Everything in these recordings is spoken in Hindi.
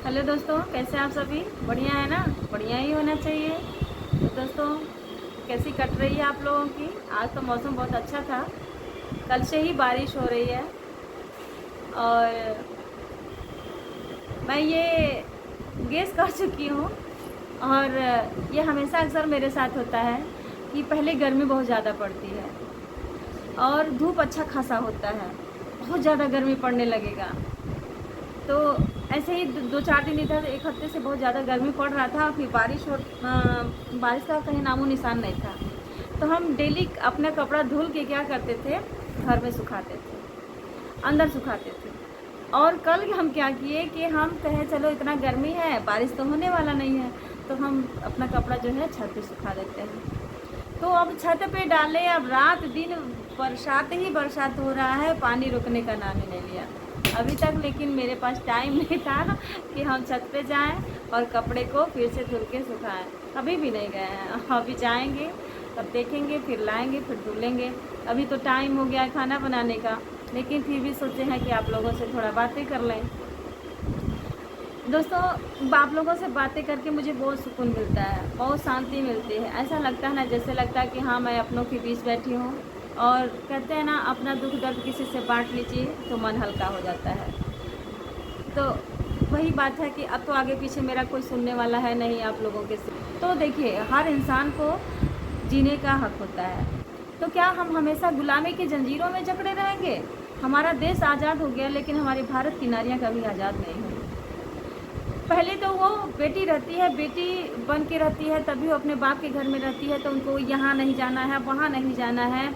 हेलो दोस्तों, कैसे हैं आप सभी? बढ़िया है ना? बढ़िया ही होना चाहिए। तो दोस्तों, कैसी कट रही है आप लोगों की? आज तो मौसम बहुत अच्छा था। कल से ही बारिश हो रही है और मैं ये गेस कर चुकी हूँ। और ये हमेशा अक्सर मेरे साथ होता है कि पहले गर्मी बहुत ज़्यादा पड़ती है और धूप अच्छा खासा होता है। बहुत ज़्यादा गर्मी पड़ने लगेगा तो ऐसे ही दो चार दिन इधर एक हफ्ते से बहुत ज़्यादा गर्मी पड़ रहा था। फिर बारिश का कहीं नामो निशान नहीं था। तो हम डेली अपना कपड़ा धुल के क्या करते थे, घर में सुखाते थे, अंदर सुखाते थे। और कल हम क्या किए कि हम कहे चलो इतना गर्मी है, बारिश तो होने वाला नहीं है, तो हम अपना कपड़ा जो है छत पे सुखा देते हैं। तो अब छत पे डाले, अब रात दिन बरसात ही बरसात हो रहा है, पानी रुकने का नाम ही नहीं लिया अभी तक। लेकिन मेरे पास टाइम नहीं था कि हम छत पे जाएं और कपड़े को फिर से धुल के सुखाएं। अभी भी नहीं गए हैं, अभी जाएंगे, तब देखेंगे, फिर लाएंगे, फिर धुलेंगे। अभी तो टाइम हो गया है खाना बनाने का, लेकिन फिर भी सोचे हैं कि आप लोगों से थोड़ा बातें कर लें। दोस्तों, आप लोगों से बातें करके मुझे बहुत सुकून मिलता है, बहुत शांति मिलती है। ऐसा लगता है ना, जैसे लगता है कि हाँ, मैं अपनों के बीच बैठी हूँ। और कहते हैं ना, अपना दुख दर्द किसी से बांट लीजिए तो मन हल्का हो जाता है। तो वही बात है कि अब तो आगे पीछे मेरा कोई सुनने वाला है नहीं आप लोगों के से। तो देखिए, हर इंसान को जीने का हक होता है। तो क्या हम हमेशा गुलामी की जंजीरों में जकड़े रहेंगे? हमारा देश आज़ाद हो गया, लेकिन हमारी भारत की नारियाँ कभी आज़ाद नहीं हुई। पहले तो वो बेटी रहती है, बेटी बन के रहती है, तभी वो अपने बाप के घर में रहती है। तो उनको यहाँ नहीं जाना है, वहाँ नहीं जाना है,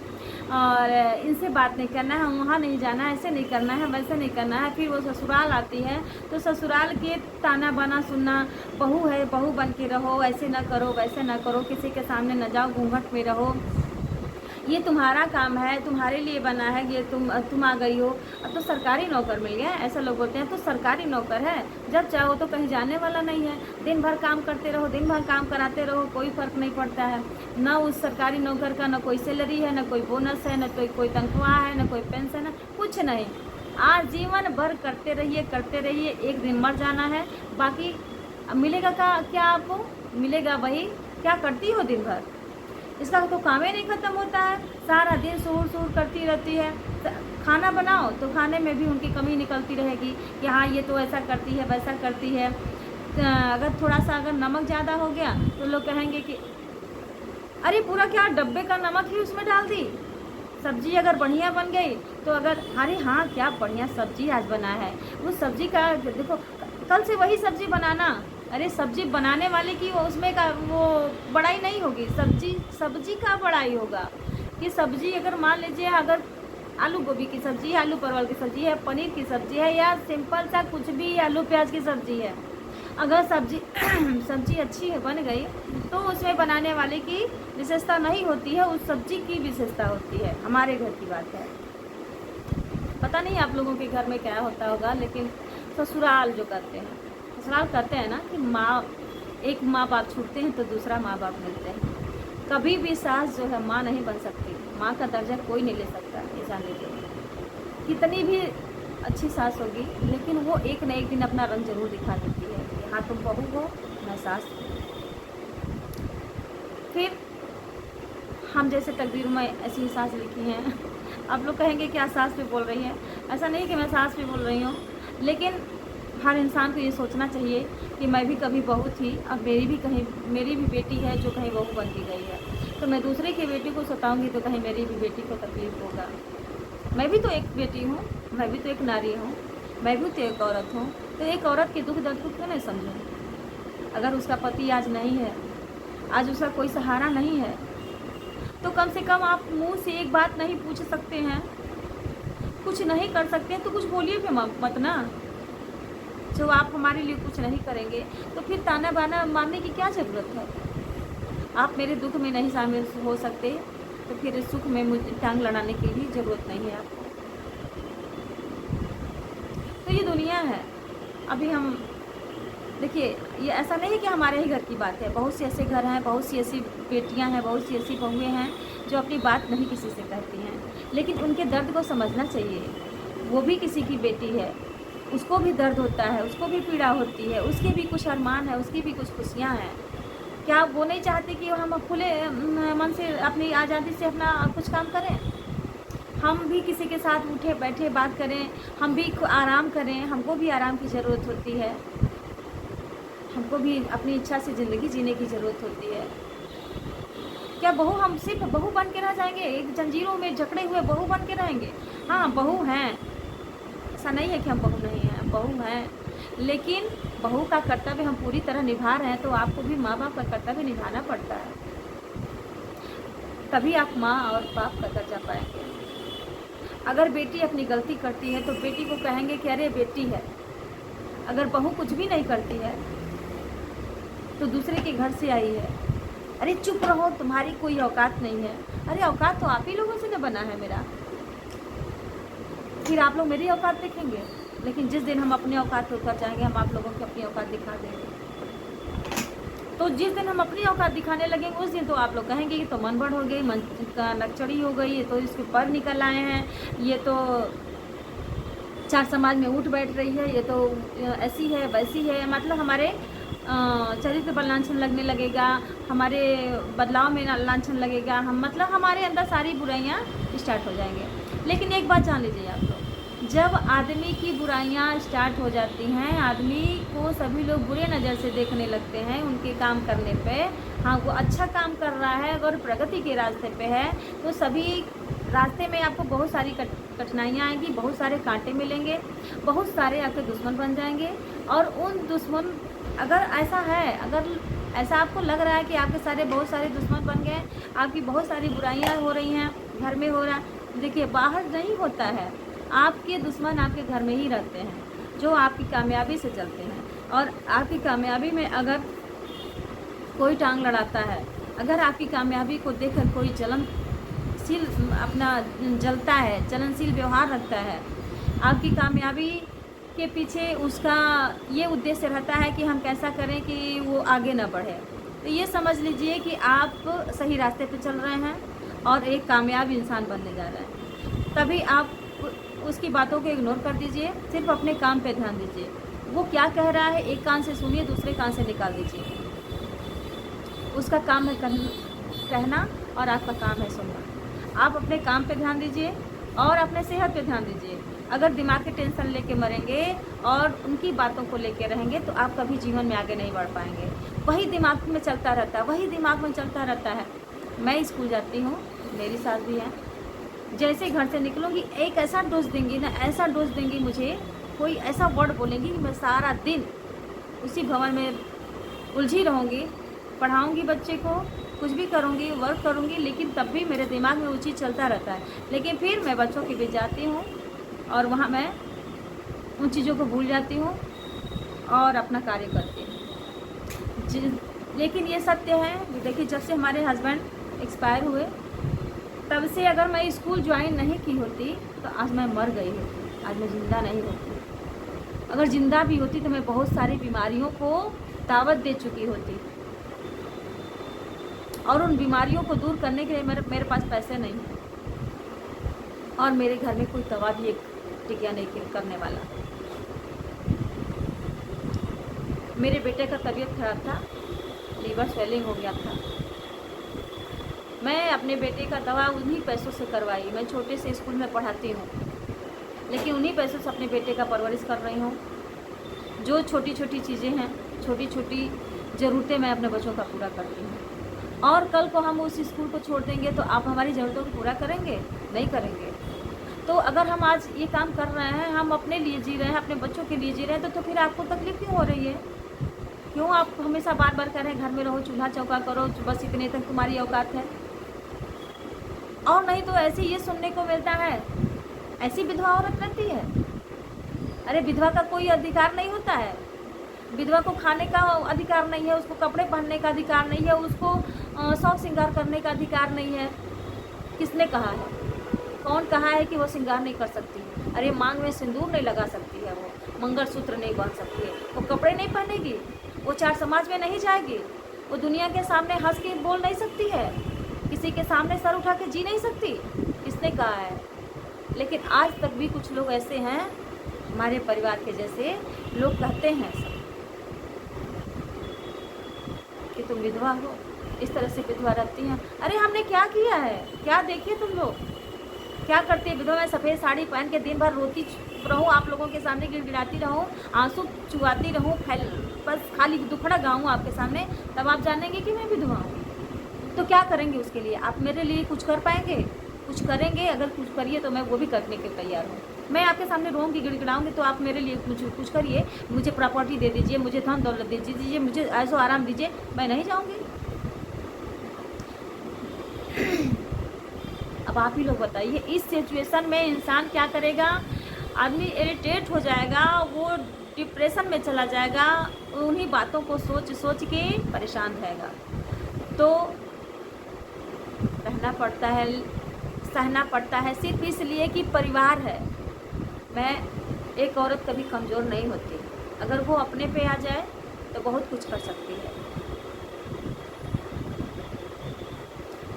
और इनसे बात नहीं करना है, वहाँ नहीं जाना है, ऐसे नहीं करना है, वैसे नहीं करना है। फिर वो ससुराल आती है तो ससुराल के ताना बाना सुनना, बहू है, बहू बन के रहो, ऐसे ना करो, वैसे ना करो, किसी के सामने न जाओ, घूंघट में रहो, ये तुम्हारा काम है, तुम्हारे लिए बना है, ये तुम आ गई हो। अब तो सरकारी नौकर मिल गया, ऐसा लोग बोलते हैं तो सरकारी नौकर है, जब चाहो तो कहीं जाने वाला नहीं है। दिन भर काम करते रहो, दिन भर काम कराते रहो, कोई फ़र्क नहीं पड़ता है। ना उस सरकारी नौकर का ना कोई सैलरी है, ना कोई बोनस है, ना तो कोई तनख्वाह है, ना कोई पेंशन है, कुछ नहीं। आज जीवन भर करते रहिए, करते रहिए, एक दिन मर जाना है। बाकी मिलेगा क्या आपको? मिलेगा वही क्या करती हो दिन भर। इसका तो काम ही नहीं ख़त्म होता है, सारा दिन सूर सूर करती रहती है। खाना बनाओ तो खाने में भी उनकी कमी निकलती रहेगी कि हाँ, ये तो ऐसा करती है, वैसा करती है। अगर थोड़ा सा अगर नमक ज़्यादा हो गया तो लोग कहेंगे कि अरे पूरा क्या डब्बे का नमक ही उसमें डाल दी। सब्जी अगर बढ़िया बन गई तो अगर अरे हाँ, क्या बढ़िया सब्जी आज बना है, उस सब्जी का देखो, कल से वही सब्जी बनाना। अरे सब्जी बनाने वाले की वो उसमें का वो बड़ाई नहीं होगी, सब्जी का बड़ाई होगा। कि सब्जी अगर मान लीजिए, अगर आलू गोभी की सब्जी है, आलू परवल की सब्जी है, पनीर की सब्जी है, या सिंपल सा कुछ भी आलू प्याज की सब्जी है, अगर सब्जी सब्जी अच्छी बन गई तो उसमें बनाने वाले की विशेषता नहीं होती है, उस सब्जी की विशेषता होती है। हमारे घर की बात है, पता नहीं आप लोगों के घर में क्या होता होगा, लेकिन ससुराल जो करते हैं, ससुराल कहते हैं ना कि माँ, एक माँ बाप छूटते हैं तो दूसरा माँ बाप मिलते हैं। कभी भी सास जो है माँ नहीं बन सकती, माँ का दर्जा कोई नहीं ले सकता, ये जान लीजिए। कितनी भी अच्छी सास होगी, लेकिन वो एक न एक दिन अपना रंग जरूर दिखा देती है कि हाँ, तुम बहू हो, मैं सास हूँ। फिर हम जैसे तकदीर में ऐसी सास लिखी हैं। आप लोग कहेंगे क्या सास पे बोल रही हैं? ऐसा नहीं कि मैं सास पे बोल रही हूँ, लेकिन हर इंसान को ये सोचना चाहिए कि मैं भी कभी बहू थी, अब मेरी भी बेटी है जो कहीं बहू बन के गई है। तो मैं दूसरे की बेटी को सताऊंगी तो कहीं मेरी भी बेटी को तकलीफ़ होगा। मैं भी तो एक बेटी हूँ, मैं भी तो एक नारी हूँ, मैं भी तो एक औरत हूँ। तो एक औरत के दुख दर्द को क्यों नहीं समझूँ? अगर उसका पति आज नहीं है, आज उसका कोई सहारा नहीं है, तो कम से कम आप मुंह से एक बात नहीं पूछ सकते हैं, कुछ नहीं कर सकते हैं तो कुछ बोलिए भी मत ना। जब आप हमारे लिए कुछ नहीं करेंगे तो फिर ताना बाना मारने की क्या ज़रूरत है? आप मेरे दुख में नहीं शामिल हो सकते तो फिर सुख में मुझे टांग लड़ाने की भी ज़रूरत नहीं है आपको। तो ये दुनिया है। अभी हम देखिए, ये ऐसा नहीं है कि हमारे ही घर की बात है, बहुत से ऐसे घर हैं, बहुत सी ऐसी बेटियां हैं, बहुत सी ऐसी बहुएं हैं जो अपनी बात नहीं किसी से कहती हैं, लेकिन उनके दर्द को समझना चाहिए। वो भी किसी की बेटी है, उसको भी दर्द होता है, उसको भी पीड़ा होती है, उसके भी कुछ अरमान है, उसकी भी कुछ खुशियाँ हैं। क्या वो नहीं चाहते कि हम खुले मन से अपनी आज़ादी से अपना कुछ काम करें? हम भी किसी के साथ उठे बैठे बात करें, हम भी आराम करें, हमको भी आराम की ज़रूरत होती है, हमको भी अपनी इच्छा से ज़िंदगी जीने की ज़रूरत होती है। क्या बहू हम सिर्फ बहू बन के रह जाएंगे, एक जंजीरों में जकड़े हुए बहू बन के रहेंगे? हाँ बहू हैं, ऐसा नहीं है कि हम बहू नहीं हैं, बहू हैं, लेकिन बहू का कर्तव्य हम पूरी तरह निभा रहे हैं तो आपको भी माँ बाप का कर्तव्य निभाना पड़ता है, तभी आप माँ और बाप का दर्जा पाएंगे। अगर बेटी अपनी गलती करती है तो बेटी को कहेंगे कि अरे बेटी है। अगर बहू कुछ भी नहीं करती है तो दूसरे के घर से आई है, अरे चुप रहो, तुम्हारी कोई औकात नहीं है। अरे औकात तो आप ही लोगों से न बना है मेरा, फिर आप लोग मेरी औकात देखेंगे। लेकिन जिस दिन हम अपनी औकात पे उतर जाएंगे, हम आप लोगों की अपनी औकात दिखा देंगे। तो जिस दिन हम अपनी औकात दिखाने लगेंगे उस दिन तो आप लोग कहेंगे कि तो मन बढ़ हो गई, मन का नकचड़ी हो गई, ये तो इसके पर निकल आए हैं, ये तो चार समाज में उठ बैठ रही है, ये तो ऐसी है वैसी है। मतलब हमारे चरित्र पर लांछन लगने लगेगा, हमारे बदलाव में लांछन लगेगा, हम मतलब हमारे अंदर सारी बुराइयाँ स्टार्ट हो जाएंगे। लेकिन एक बात जान लीजिए आप लोग, जब आदमी की बुराइयाँ स्टार्ट हो जाती हैं, आदमी को सभी लोग बुरे नज़र से देखने लगते हैं उनके काम करने पे। हाँ वो अच्छा काम कर रहा है, अगर प्रगति के रास्ते पे है तो सभी रास्ते में आपको बहुत सारी कठिनाइयाँ आएंगी, बहुत सारे कांटे मिलेंगे, बहुत सारे आपके दुश्मन बन जाएंगे। और उन दुश्मन अगर ऐसा है, अगर ऐसा आपको लग रहा है कि आपके सारे बहुत सारे दुश्मन बन गए, आपकी बहुत सारी बुराइयाँ हो रही हैं, घर में हो रहा है, देखिए बाहर नहीं होता है, आपके दुश्मन आपके घर में ही रहते हैं जो आपकी कामयाबी से चलते हैं। और आपकी कामयाबी में अगर कोई टांग लड़ाता है, अगर आपकी कामयाबी को देखकर कोई चलनशील अपना जलता है, चलनशील व्यवहार रखता है, आपकी कामयाबी के पीछे उसका ये उद्देश्य रहता है कि हम कैसा करें कि वो आगे ना बढ़े, तो ये समझ लीजिए कि आप सही रास्ते पे चल रहे हैं और एक कामयाब इंसान बनने जा रहे हैं। तभी आप उसकी बातों को इग्नोर कर दीजिए, सिर्फ अपने काम पे ध्यान दीजिए। वो क्या कह रहा है एक कान से सुनिए, दूसरे कान से निकाल दीजिए। उसका काम है कहना और आपका काम है सुनना। आप अपने काम पे ध्यान दीजिए और अपने सेहत पे ध्यान दीजिए। अगर दिमाग के टेंशन लेके मरेंगे और उनकी बातों को लेके रहेंगे तो आप कभी जीवन में आगे नहीं बढ़ पाएंगे। वही दिमाग में चलता रहता है, वही दिमाग में चलता रहता है। मैं स्कूल जाती हूँ, मेरी सास भी है, जैसे घर से निकलूँगी एक ऐसा डोज देंगी ना, ऐसा डोज देंगी मुझे, कोई ऐसा वर्ड बोलेंगी कि मैं सारा दिन उसी भवन में उलझी रहूँगी, पढ़ाऊँगी बच्चे को, कुछ भी करूँगी, वर्क करूँगी, लेकिन तब भी मेरे दिमाग में वो चीज़ चलता रहता है। लेकिन फिर मैं बच्चों के बीच जाती हूँ और वहाँ मैं उन चीज़ों को भूल जाती हूँ और अपना कार्य करती हूँ। लेकिन ये सत्य है, देखिए जब से हमारे हस्बैंड एक्सपायर हुए तब से अगर मैं स्कूल ज्वाइन नहीं की होती तो आज मैं मर गई होती, आज मैं ज़िंदा नहीं होती। अगर ज़िंदा भी होती तो मैं बहुत सारी बीमारियों को दावत दे चुकी होती, और उन बीमारियों को दूर करने के लिए मेरे पास पैसे नहीं हैं और मेरे घर में कोई दवा भी एक टिकिया नहीं करने वाला। मेरे बेटे का तबीयत खराब था, लीवर स्वेलिंग हो गया था, मैं अपने बेटे का दवा उन्हीं पैसों से करवाई। मैं छोटे से स्कूल में पढ़ाती हूँ, लेकिन उन्हीं पैसों से अपने बेटे का परवरिश कर रही हूँ। जो छोटी छोटी चीज़ें हैं, छोटी छोटी ज़रूरतें मैं अपने बच्चों का पूरा करती हूँ। और कल को हम उस स्कूल को छोड़ देंगे तो आप हमारी ज़रूरतों को पूरा करेंगे? नहीं करेंगे। तो अगर हम आज ये काम कर रहे हैं, हम अपने लिए जी रहे हैं, अपने बच्चों के लिए जी रहे हैं, तो फिर आपको तकलीफ़ क्यों हो रही है? क्यों आप हमेशा बार बार कह रहे हैं घर में रहो, चूल्हा चौका करो, बस इतने तक तुम्हारी औकात है? और नहीं तो ऐसे ये सुनने को मिलता है, ऐसी विधवा औरत रहती है। अरे विधवा का कोई अधिकार नहीं होता है, विधवा को खाने का अधिकार नहीं है, उसको कपड़े पहनने का अधिकार नहीं है, उसको शौक श्रृंगार करने का अधिकार नहीं है। किसने कहा है? कौन कहा है कि वो श्रृंगार नहीं कर सकती? अरे मांग में सिंदूर नहीं लगा सकती है, वो मंगलसूत्र नहीं बांध सकती है, वो कपड़े नहीं पहनेगी, वो चार समाज में नहीं जाएगी, वो दुनिया के सामने हंस के बोल नहीं सकती है, किसी के सामने सर उठा के जी नहीं सकती। किसने कहा है? लेकिन आज तक भी कुछ लोग ऐसे हैं हमारे परिवार के जैसे लोग कहते हैं सब कि तुम विधवा हो, इस तरह से विधवा रहती हैं। अरे हमने क्या किया है, क्या देखिए तुम लोग क्या करती है विधवा। मैं सफ़ेद साड़ी पहन के दिन भर रोती रहूँ, आप लोगों के सामने गिड़गिड़ाती रहूँ, आंसू चुआती रहूँ, बस खाली दुखड़ा गाऊँ आपके सामने, तब आप जानेंगे कि मैं विधवा हूँ। तो क्या करेंगे उसके लिए? आप मेरे लिए कुछ कर पाएंगे? कुछ करेंगे? अगर कुछ करिए तो मैं वो भी करने के तैयार हूँ। मैं आपके सामने रोऊंगी, गिड़गिड़ाऊंगी, तो आप मेरे लिए कुछ करिए, मुझे प्रॉपर्टी दे दीजिए, मुझे धन दौलत दे दीजिए, मुझे ऐसो आराम दीजिए, मैं नहीं जाऊँगी। अब आप ही लोग बताइए, इस सिचुएशन में इंसान क्या करेगा? आदमी इरिटेट हो जाएगा, वो डिप्रेशन में चला जाएगा, उन्हीं बातों को सोच सोच के परेशान रहेगा। तो रहना पड़ता है, सहना पड़ता है, सिर्फ इसलिए कि परिवार है। मैं एक औरत कभी कमज़ोर नहीं होती, अगर वो अपने पे आ जाए तो बहुत कुछ कर सकती है।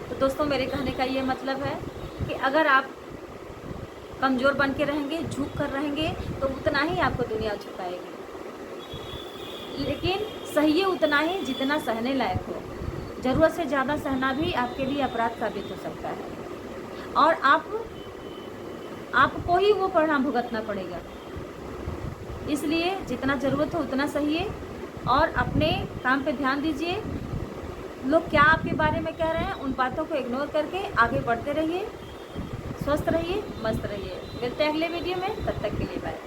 तो दोस्तों, मेरे कहने का ये मतलब है कि अगर आप कमज़ोर बन के रहेंगे, झुक कर रहेंगे, तो उतना ही आपको दुनिया झुकाएगी, लेकिन सहिए उतना ही जितना सहने लायक हो। ज़रूरत से ज़्यादा सहना भी आपके लिए अपराध साबित हो सकता है, और आपको ही वो परिणाम भुगतना पड़ेगा। इसलिए जितना ज़रूरत हो उतना सहिए और अपने काम पे ध्यान दीजिए। लोग क्या आपके बारे में कह रहे हैं, उन बातों को इग्नोर करके आगे बढ़ते रहिए। स्वस्थ रहिए, मस्त रहिए। मिलते हैं अगले वीडियो में, तब तक के लिए बाय।